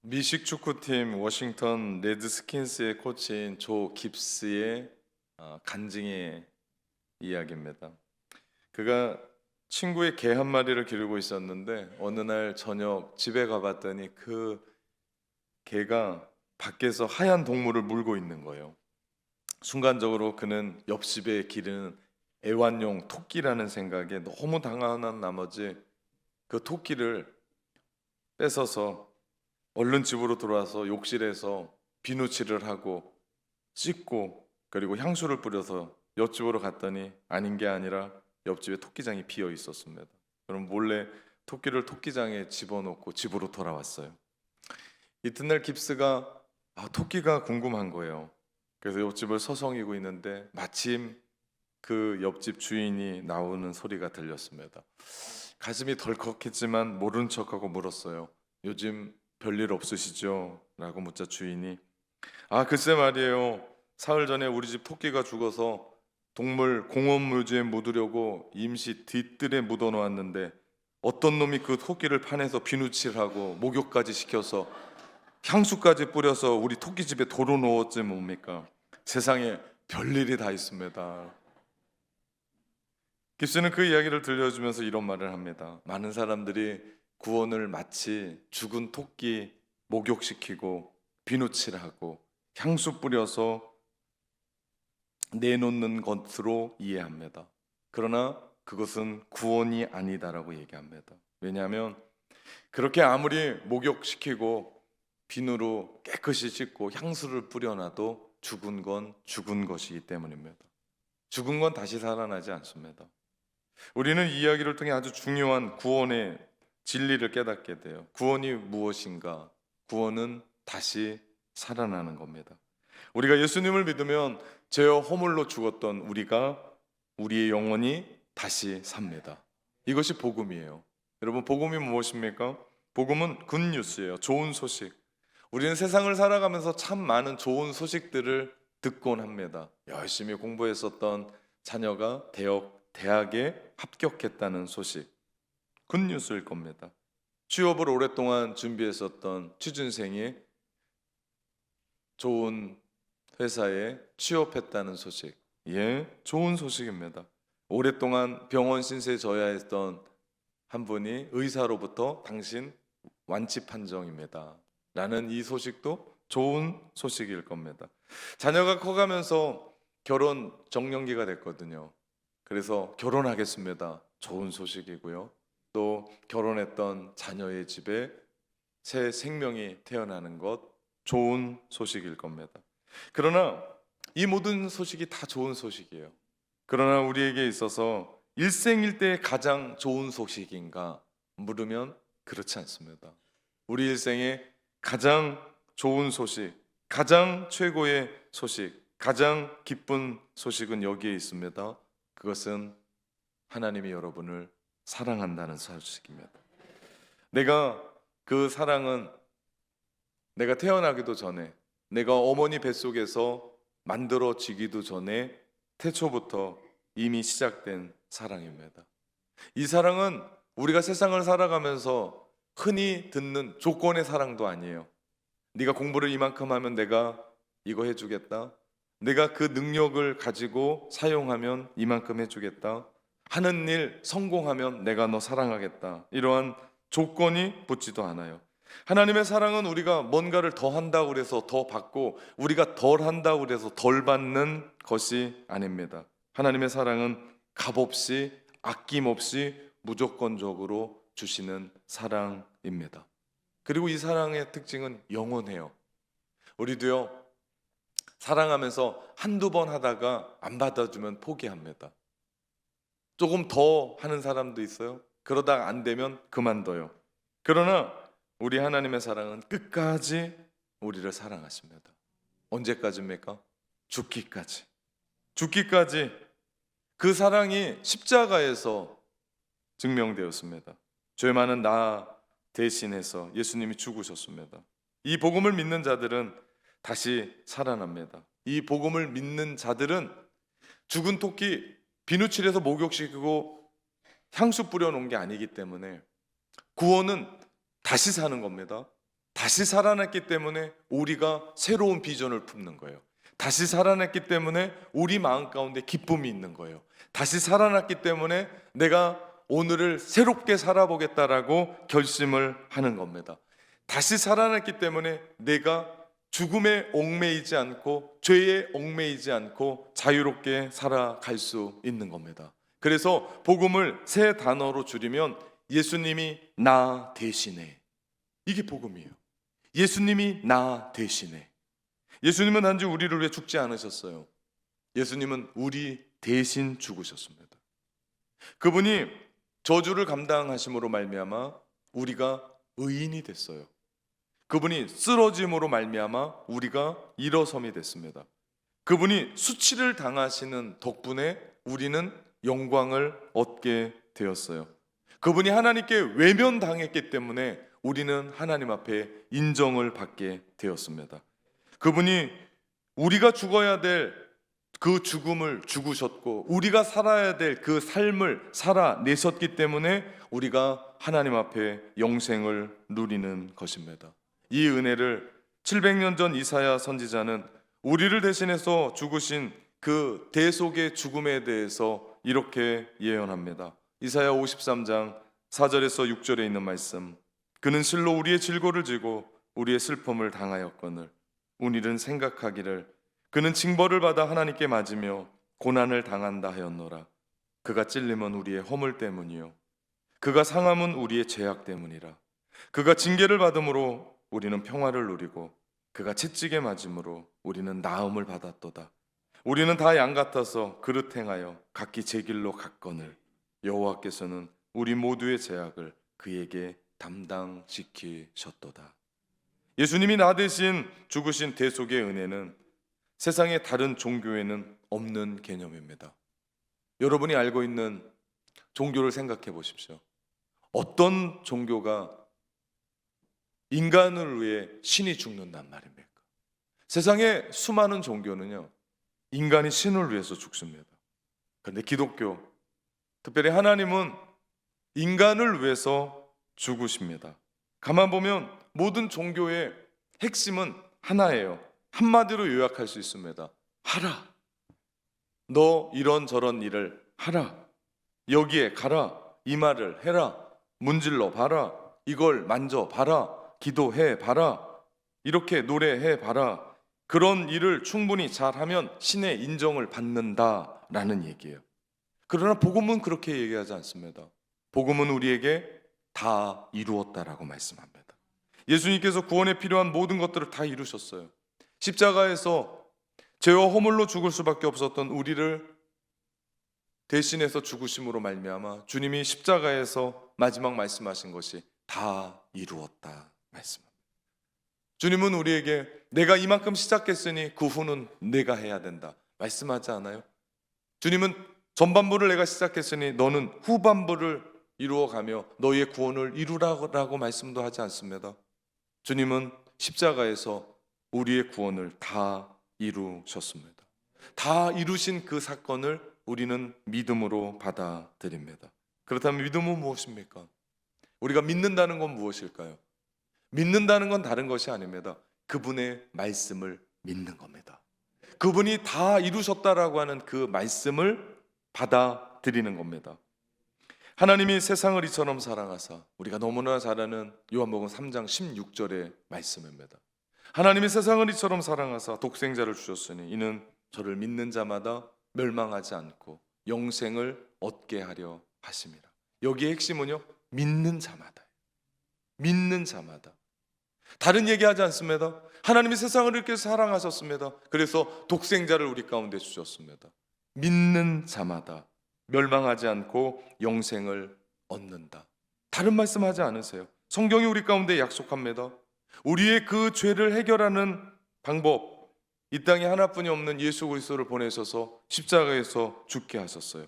미식 축구팀 워싱턴 레드스킨스의 코치인 조 깁스의 간증의 이야기입니다. 그가 친구의 개 한 마리를 기르고 있었는데 어느 날 저녁 집에 가봤더니 그 개가 밖에서 하얀 동물을 물고 있는 거예요. 순간적으로 그는 옆집에 기르는 애완용 토끼라는 생각에 너무 당황한 나머지 그 토끼를 뺏어서 얼른 집으로 들어와서 욕실에서 비누칠을 하고 씻고 그리고 향수를 뿌려서 옆집으로 갔더니 아닌 게 아니라 옆집에 토끼장이 비어 있었습니다. 그럼 몰래 토끼를 토끼장에 집어넣고 집으로 돌아왔어요. 이튿날 깁스가 토끼가 궁금한 거예요. 그래서 옆집을 서성이고 있는데 마침 그 옆집 주인이 나오는 소리가 들렸습니다. 가슴이 덜컥했지만 모른 척하고 물었어요. 요즘 별일 없으시죠? 라고 묻자 주인이 글쎄 말이에요. 사흘 전에 우리 집 토끼가 죽어서 동물 공원묘지에 묻으려고 임시 뒤뜰에 묻어놓았는데 어떤 놈이 그 토끼를 파내서 비누칠하고 목욕까지 시켜서 향수까지 뿌려서 우리 토끼집에 도로 놓았지 뭡니까? 세상에 별일이 다 있습니다. 깁스는 그 이야기를 들려주면서 이런 말을 합니다. 많은 사람들이 구원을 마치 죽은 토끼 목욕시키고 비누칠하고 향수 뿌려서 내놓는 것으로 이해합니다. 그러나 그것은 구원이 아니다라고 얘기합니다. 왜냐하면 그렇게 아무리 목욕시키고 비누로 깨끗이 씻고 향수를 뿌려놔도 죽은 건 죽은 것이기 때문입니다. 죽은 건 다시 살아나지 않습니다. 우리는 이 이야기를 통해 아주 중요한 구원의 진리를 깨닫게 돼요. 구원이 무엇인가? 구원은 다시 살아나는 겁니다. 우리가 예수님을 믿으면 죄와 허물로 죽었던 우리의 영혼이 다시 삽니다. 이것이 복음이에요. 여러분, 복음이 무엇입니까? 복음은 굿뉴스예요. 좋은 소식. 우리는 세상을 살아가면서 참 많은 좋은 소식들을 듣곤 합니다. 열심히 공부했었던 자녀가 대학에 합격했다는 소식, 굿뉴스일 겁니다. 취업을 오랫동안 준비했었던 취준생이 좋은 회사에 취업했다는 소식, 좋은 소식입니다. 오랫동안 병원 신세 져야 했던 한 분이 의사로부터 당신 완치 판정입니다 라는 이 소식도 좋은 소식일 겁니다. 자녀가 커가면서 결혼 정년기가 됐거든요. 그래서 결혼하겠습니다. 좋은 소식이고요. 또 결혼했던 자녀의 집에 새 생명이 태어나는 것 좋은 소식일 겁니다. 그러나 이 모든 소식이 다 좋은 소식이에요. 그러나 우리에게 있어서 일생일대의 가장 좋은 소식인가 물으면 그렇지 않습니다. 우리 일생의 가장 좋은 소식, 가장 최고의 소식, 가장 기쁜 소식은 여기에 있습니다. 그것은 하나님이 여러분을 사랑한다는 소식입니다. 그 사랑은 내가 태어나기도 전에, 내가 어머니 뱃속에서 만들어지기도 전에 태초부터 이미 시작된 사랑입니다. 이 사랑은 우리가 세상을 살아가면서 흔히 듣는 조건의 사랑도 아니에요. 네가 공부를 이만큼 하면 내가 이거 해주겠다. 내가 그 능력을 가지고 사용하면 이만큼 해주겠다. 하는 일 성공하면 내가 너 사랑하겠다. 이러한 조건이 붙지도 않아요. 하나님의 사랑은 우리가 뭔가를 더 한다고 해서 더 받고 우리가 덜 한다고 해서 덜 받는 것이 아닙니다. 하나님의 사랑은 값없이 아낌없이 무조건적으로 주시는 사랑입니다. 그리고 이 사랑의 특징은 영원해요. 우리도요, 사랑하면서 한두 번 하다가 안 받아주면 포기합니다. 조금 더 하는 사람도 있어요. 그러다가 안 되면 그만둬요. 그러나 우리 하나님의 사랑은 끝까지 우리를 사랑하십니다. 언제까지입니까? 죽기까지. 죽기까지. 그 사랑이 십자가에서 증명되었습니다. 죄 많은 나 대신해서 예수님이 죽으셨습니다. 이 복음을 믿는 자들은 다시 살아납니다. 이 복음을 믿는 자들은 죽은 토끼 비누칠해서 목욕시키고 향수 뿌려놓은 게 아니기 때문에 구원은 다시 사는 겁니다. 다시 살아났기 때문에 우리가 새로운 비전을 품는 거예요. 다시 살아났기 때문에 우리 마음 가운데 기쁨이 있는 거예요. 다시 살아났기 때문에 내가 오늘을 새롭게 살아보겠다라고 결심을 하는 겁니다. 다시 살아났기 때문에 내가 죽음에 얽매이지 않고 죄에 얽매이지 않고 자유롭게 살아갈 수 있는 겁니다. 그래서 복음을 세 단어로 줄이면 예수님이 나 대신에, 이게 복음이에요. 예수님이 나 대신에. 예수님은 단지 우리를 위해 죽지 않으셨어요. 예수님은 우리 대신 죽으셨습니다. 그분이 저주를 감당하심으로 말미암아 우리가 의인이 됐어요. 그분이 쓰러짐으로 말미암아 우리가 일어섬이 됐습니다. 그분이 수치를 당하시는 덕분에 우리는 영광을 얻게 되었어요. 그분이 하나님께 외면당했기 때문에 우리는 하나님 앞에 인정을 받게 되었습니다. 그분이 우리가 죽어야 될 그 죽음을 죽으셨고 우리가 살아야 될 그 삶을 살아내셨기 때문에 우리가 하나님 앞에 영생을 누리는 것입니다. 이 은혜를 700년 전 이사야 선지자는 우리를 대신해서 죽으신 그 대속의 죽음에 대해서 이렇게 예언합니다. 이사야 53장 4절에서 6절에 있는 말씀. 그는 실로 우리의 질고를 지고 우리의 슬픔을 당하였거늘 우리는 생각하기를 그는 징벌을 받아 하나님께 맞으며 고난을 당한다 하였노라. 그가 찔림은 우리의 허물 때문이요 그가 상함은 우리의 죄악 때문이라. 그가 징계를 받음으로 우리는 평화를 누리고 그가 채찍에 맞음으로 우리는 나음을 받았도다. 우리는 다 양 같아서 그릇 행하여 각기 제 길로 갔거늘 여호와께서는 우리 모두의 죄악을 그에게 담당시키셨도다. 예수님이 나 대신 죽으신 대속의 은혜는 세상의 다른 종교에는 없는 개념입니다. 여러분이 알고 있는 종교를 생각해 보십시오. 어떤 종교가 인간을 위해 신이 죽는단 말입니까? 세상의 수많은 종교는요, 인간이 신을 위해서 죽습니다. 그런데 기독교, 특별히 하나님은 인간을 위해서 죽으십니다. 가만 보면 모든 종교의 핵심은 하나예요. 한마디로 요약할 수 있습니다. 하라. 너 이런저런 일을 하라. 여기에 가라. 이 말을 해라. 문질러 봐라. 이걸 만져 봐라. 기도해 봐라. 이렇게 노래해 봐라. 그런 일을 충분히 잘하면 신의 인정을 받는다라는 얘기예요. 그러나 복음은 그렇게 얘기하지 않습니다. 복음은 우리에게 다 이루었다라고 말씀합니다. 예수님께서 구원에 필요한 모든 것들을 다 이루셨어요. 십자가에서 죄와 허물로 죽을 수밖에 없었던 우리를 대신해서 죽으심으로 말미암아 주님이 십자가에서 마지막 말씀하신 것이 다 이루었다 말씀합니다. 주님은 우리에게 내가 이만큼 시작했으니 그 후는 내가 해야 된다 말씀하지 않아요? 주님은 전반부를 내가 시작했으니 너는 후반부를 이루어가며 너의 구원을 이루라고 말씀도 하지 않습니다. 주님은 십자가에서 우리의 구원을 다 이루셨습니다. 다 이루신 그 사건을 우리는 믿음으로 받아들입니다. 그렇다면 믿음은 무엇입니까? 우리가 믿는다는 건 무엇일까요? 믿는다는 건 다른 것이 아닙니다. 그분의 말씀을 믿는 겁니다. 그분이 다 이루셨다라고 하는 그 말씀을 받아들이는 겁니다. 하나님이 세상을 이처럼 사랑하사, 우리가 너무나 잘 아는 요한복음 3장 16절의 말씀입니다. 하나님이 세상을 이처럼 사랑하사 독생자를 주셨으니 이는 저를 믿는 자마다 멸망하지 않고 영생을 얻게 하려 하심이라. 여기의 핵심은요, 믿는 자마다. 믿는 자마다. 다른 얘기하지 않습니다. 하나님이 세상을 이렇게 사랑하셨습니다. 그래서 독생자를 우리 가운데 주셨습니다. 믿는 자마다 멸망하지 않고 영생을 얻는다. 다른 말씀하지 않으세요. 성경이 우리 가운데 약속합니다. 우리의 그 죄를 해결하는 방법, 이 땅에 하나뿐이 없는 예수 그리스도를 보내셔서 십자가에서 죽게 하셨어요.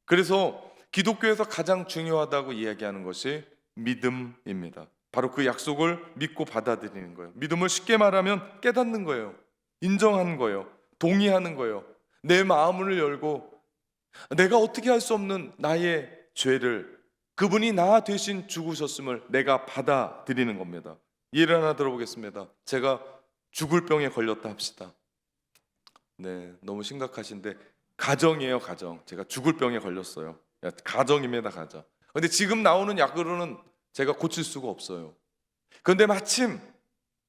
그래서 기독교에서 가장 중요하다고 이야기하는 것이 믿음입니다. 바로 그 약속을 믿고 받아들이는 거예요. 믿음을 쉽게 말하면 깨닫는 거예요. 인정하는 거예요. 동의하는 거예요. 내 마음을 열고 내가 어떻게 할 수 없는 나의 죄를 그분이 나 대신 죽으셨음을 내가 받아들이는 겁니다. 예를 하나 들어보겠습니다. 제가 죽을 병에 걸렸다 합시다. 네, 너무 심각하신데 가정이에요, 가정. 제가 죽을 병에 걸렸어요. 가정입니다, 가정. 근데 지금 나오는 약으로는 제가 고칠 수가 없어요. 그런데 마침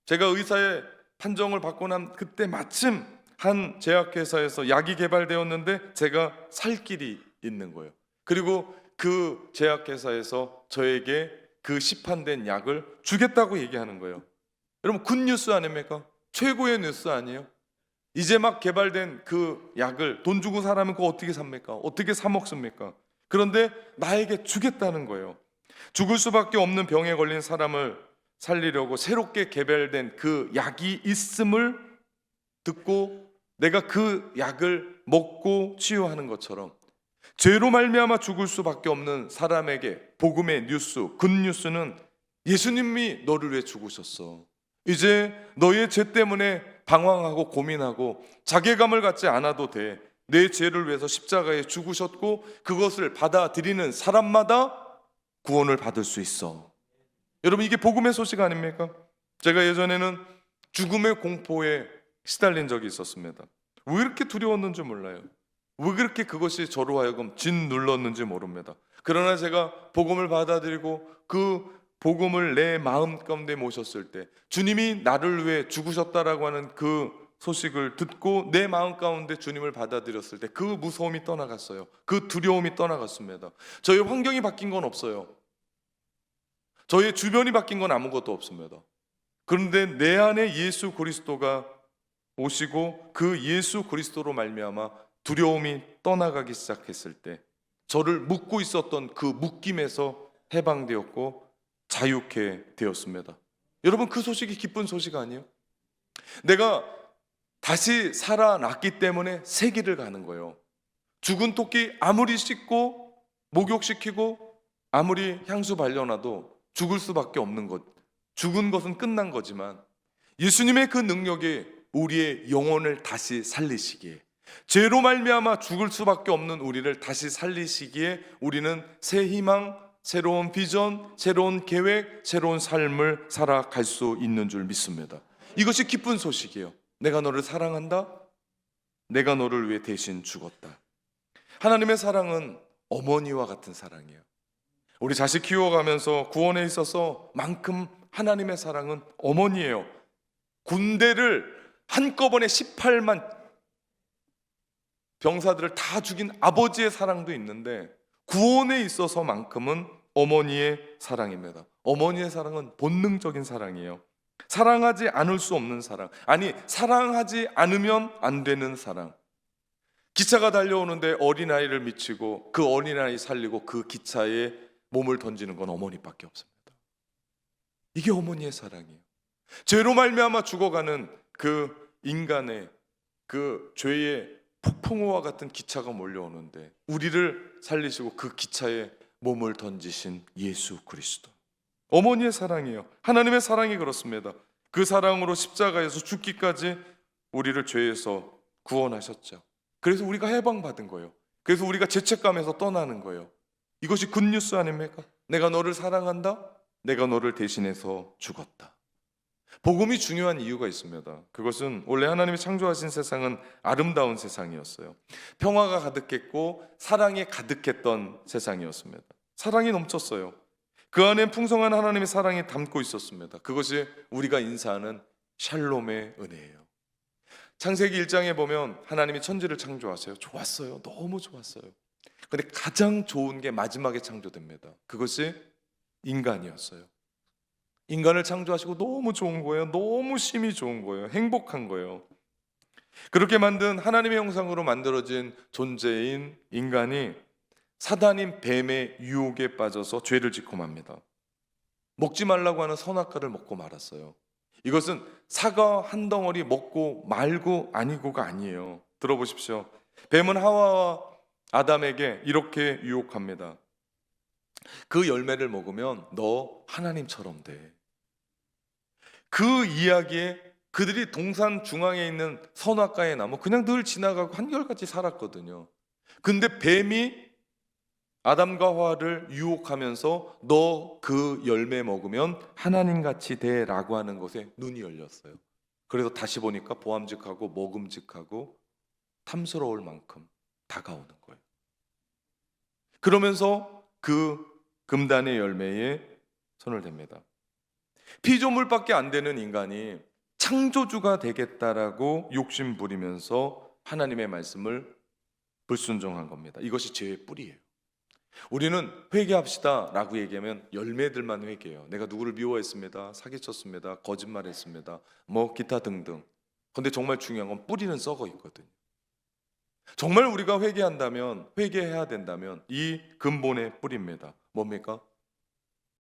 제가 의사의 판정을 받고 난 그때 마침 한 제약회사에서 약이 개발되었는데 제가 살 길이 있는 거예요. 그리고 그 제약회사에서 저에게 그 시판된 약을 주겠다고 얘기하는 거예요. 여러분, 굿뉴스 아닙니까? 최고의 뉴스 아니에요? 이제 막 개발된 그 약을 돈 주고 사라면 그거 어떻게 삽니까? 어떻게 사 먹습니까? 그런데 나에게 주겠다는 거예요. 죽을 수밖에 없는 병에 걸린 사람을 살리려고 새롭게 개발된 그 약이 있음을 듣고 내가 그 약을 먹고 치유하는 것처럼 죄로 말미암아 죽을 수밖에 없는 사람에게 복음의 뉴스, 굿뉴스는 예수님이 너를 위해 죽으셨어. 이제 너의 죄 때문에 방황하고 고민하고 자괴감을 갖지 않아도 돼. 내 죄를 위해서 십자가에 죽으셨고 그것을 받아들이는 사람마다 구원을 받을 수 있어. 여러분, 이게 복음의 소식 아닙니까? 제가 예전에는 죽음의 공포에 시달린 적이 있었습니다. 왜 이렇게 두려웠는지 몰라요. 왜 그렇게 그것이 저로 하여금 짓눌렀는지 모릅니다. 그러나 제가 복음을 받아들이고 그 복음을 내 마음 가운데 모셨을 때 주님이 나를 위해 죽으셨다라고 하는 그 소식을 듣고 내 마음 가운데 주님을 받아들였을 때 그 무서움이 떠나갔어요. 그 두려움이 떠나갔습니다. 저희 환경이 바뀐 건 없어요. 저희 주변이 바뀐 건 아무것도 없습니다. 그런데 내 안에 예수 그리스도가 오시고 그 예수 그리스도로 말미암아 두려움이 떠나가기 시작했을 때 저를 묶고 있었던 그 묶임에서 해방되었고 자유케 되었습니다. 여러분, 그 소식이 기쁜 소식 아니에요? 내가 다시 살아났기 때문에 새 길을 가는 거예요. 죽은 토끼 아무리 씻고 목욕시키고 아무리 향수 발려놔도 죽을 수밖에 없는 것. 죽은 것은 끝난 거지만 예수님의 그 능력이 우리의 영혼을 다시 살리시기에, 죄로 말미암아 죽을 수밖에 없는 우리를 다시 살리시기에 우리는 새 희망, 새로운 비전, 새로운 계획, 새로운 삶을 살아갈 수 있는 줄 믿습니다. 이것이 기쁜 소식이에요. 내가 너를 사랑한다. 내가 너를 위해 대신 죽었다. 하나님의 사랑은 어머니와 같은 사랑이에요. 우리 자식 키워가면서 구원에 있어서 만큼 하나님의 사랑은 어머니예요. 군대를 한꺼번에 18만 병사들을 다 죽인 아버지의 사랑도 있는데 구원에 있어서만큼은 어머니의 사랑입니다. 어머니의 사랑은 본능적인 사랑이에요. 사랑하지 않을 수 없는 사랑, 아니 사랑하지 않으면 안 되는 사랑. 기차가 달려오는데 어린아이를 미치고 그 어린아이 살리고 그 기차에 몸을 던지는 건 어머니밖에 없습니다. 이게 어머니의 사랑이에요. 죄로 말미암아 죽어가는 그 인간의 그 죄의 폭풍우와 같은 기차가 몰려오는데 우리를 살리시고 그 기차에 몸을 던지신 예수 그리스도, 어머니의 사랑이에요. 하나님의 사랑이 그렇습니다. 그 사랑으로 십자가에서 죽기까지 우리를 죄에서 구원하셨죠. 그래서 우리가 해방받은 거예요. 그래서 우리가 죄책감에서 떠나는 거예요. 이것이 굿뉴스 아닙니까? 내가 너를 사랑한다. 내가 너를 대신해서 죽었다. 복음이 중요한 이유가 있습니다. 그것은 원래 하나님이 창조하신 세상은 아름다운 세상이었어요. 평화가 가득했고 사랑이 가득했던 세상이었습니다. 사랑이 넘쳤어요. 그 안에 풍성한 하나님의 사랑이 담고 있었습니다. 그것이 우리가 인사하는 샬롬의 은혜예요. 창세기 1장에 보면 하나님이 천지를 창조하세요. 좋았어요. 너무 좋았어요. 근데 가장 좋은 게 마지막에 창조됩니다. 그것이 인간이었어요. 인간을 창조하시고 너무 좋은 거예요. 너무 심히 좋은 거예요. 행복한 거예요. 그렇게 만든 하나님의 형상으로 만들어진 존재인 인간이 사단인 뱀의 유혹에 빠져서 죄를 짓고 맙니다. 먹지 말라고 하는 선악과를 먹고 말았어요. 이것은 사과 한 덩어리 먹고 말고 아니고가 아니에요. 들어보십시오. 뱀은 하와와 아담에게 이렇게 유혹합니다. 그 열매를 먹으면 너 하나님처럼 돼. 그 이야기에 그들이 동산 중앙에 있는 선악과의 나무 그냥 늘 지나가고 한결같이 살았거든요. 근데 뱀이 아담과 하와를 유혹하면서 너 그 열매 먹으면 하나님같이 돼라고 하는 것에 눈이 열렸어요. 그래서 다시 보니까 보암직하고 먹음직하고 탐스러울 만큼 다가오는 거예요. 그러면서 그 금단의 열매에 손을 댑니다. 피조물밖에 안 되는 인간이 창조주가 되겠다라고 욕심 부리면서 하나님의 말씀을 불순종한 겁니다. 이것이 죄의 뿌리예요. 우리는 회개합시다 라고 얘기하면 열매들만 회개해요. 내가 누구를 미워했습니다, 사기쳤습니다, 거짓말했습니다, 뭐 기타 등등. 근데 정말 중요한 건 뿌리는 썩어 있거든요. 정말 우리가 회개한다면, 회개해야 된다면 이 근본의 뿌리입니다. 뭡니까?